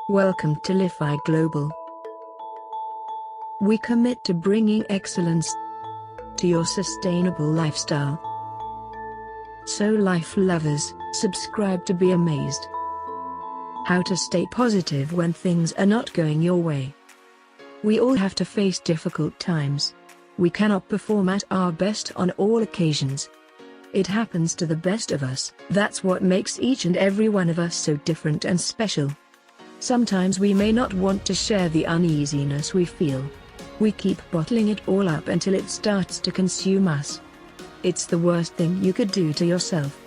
Welcome to Lify Global. We commit to bringing excellence to your sustainable lifestyle. So life lovers, subscribe to be amazed. How to stay positive when things are not going your way. We all have to face difficult times. We cannot perform at our best on all occasions. It happens to the best of us. That's what makes each and every one of us so different and special. Sometimes we may not want to share the uneasiness we feel. We keep bottling it all up until it starts to consume us. It's the worst thing you could do to yourself.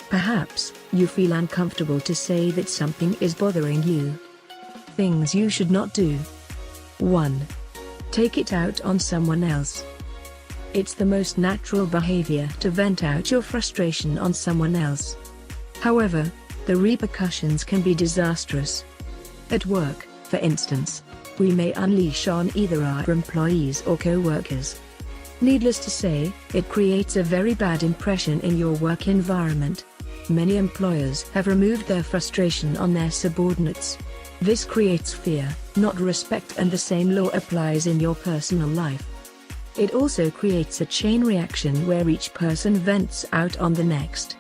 Perhaps you feel uncomfortable to say that something is bothering you. Things you should not do. 1. Take it out on someone else. It's the most natural behavior to vent out your frustration on someone else. However, the repercussions can be disastrous. At work, for instance, we may unleash on either our employees or co-workers. Needless to say, it creates a very bad impression in your work environment. Many employers have removed their frustration on their subordinates. This creates fear, not respect, and the same law applies in your personal life. It also creates a chain reaction where each person vents out on the next.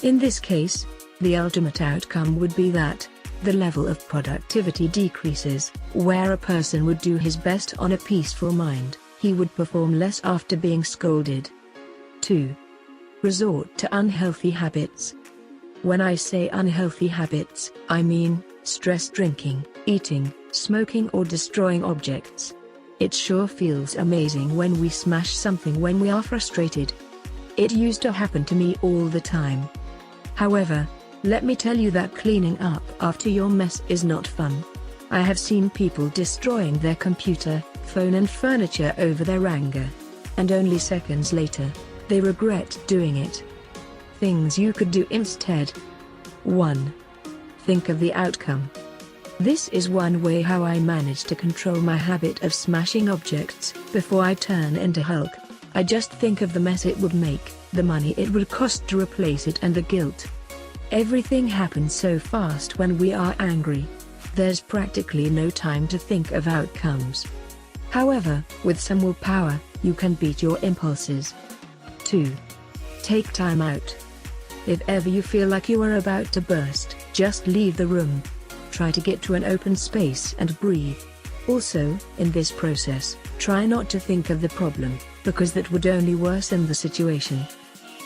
In this case, the ultimate outcome would be that the level of productivity decreases. Where a person would do his best on a peaceful mind, he would perform less after being scolded. 2. Resort to unhealthy habits. When I say unhealthy habits, I mean stress drinking, eating, smoking, or destroying objects. It sure feels amazing when we smash something when we are frustrated. It used to happen to me all the time. However, let me tell you that cleaning up after your mess is not fun. I have seen people destroying their computer, phone and furniture over their anger. And only seconds later, they regret doing it. Things you could do instead. 1. Think of the outcome. This is one way how I manage to control my habit of smashing objects. Before I turn into Hulk, I just think of the mess it would make, the money it would cost to replace it, and the guilt. Everything happens so fast when we are angry. There's practically no time to think of outcomes. However, with some willpower, you can beat your impulses. 2. Take time out. If ever you feel like you are about to burst, just leave the room. Try to get to an open space and breathe. Also, in this process, try not to think of the problem, because that would only worsen the situation.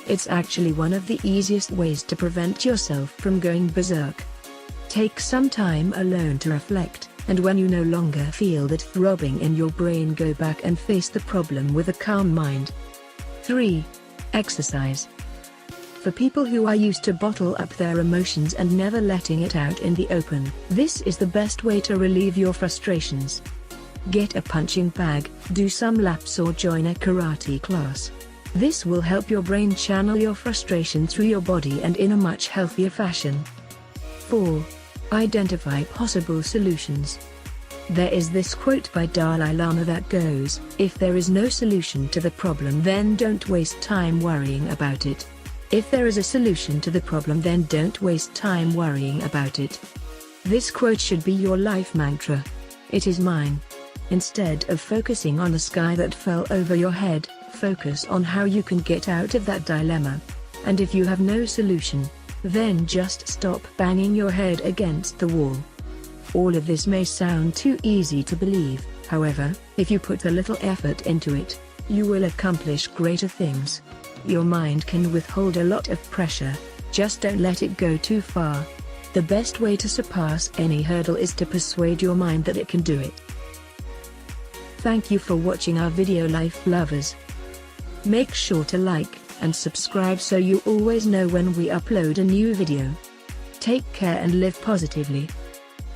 It's actually one of the easiest ways to prevent yourself from going berserk. Take some time alone to reflect, and when you no longer feel that throbbing in your brain, go back and face the problem with a calm mind. 3. Exercise. For people who are used to bottle up their emotions and never letting it out in the open, this is the best way to relieve your frustrations. Get a punching bag, do some laps, or join a karate class. This will help your brain channel your frustration through your body and in a much healthier fashion. 4. Identify possible solutions. There is this quote by Dalai Lama that goes, "If there is no solution to the problem, then don't waste time worrying about it. If there is a solution to the problem, then don't waste time worrying about it." This quote should be your life mantra. It is mine. Instead of focusing on the sky that fell over your head, focus on how you can get out of that dilemma. And if you have no solution, then just stop banging your head against the wall. All of this may sound too easy to believe, however, if you put a little effort into it, you will accomplish greater things. Your mind can withhold a lot of pressure, just don't let it go too far. The best way to surpass any hurdle is to persuade your mind that it can do it. Thank you for watching our video, life lovers. Make sure to like and subscribe so you always know when we upload a new video. Take care and live positively.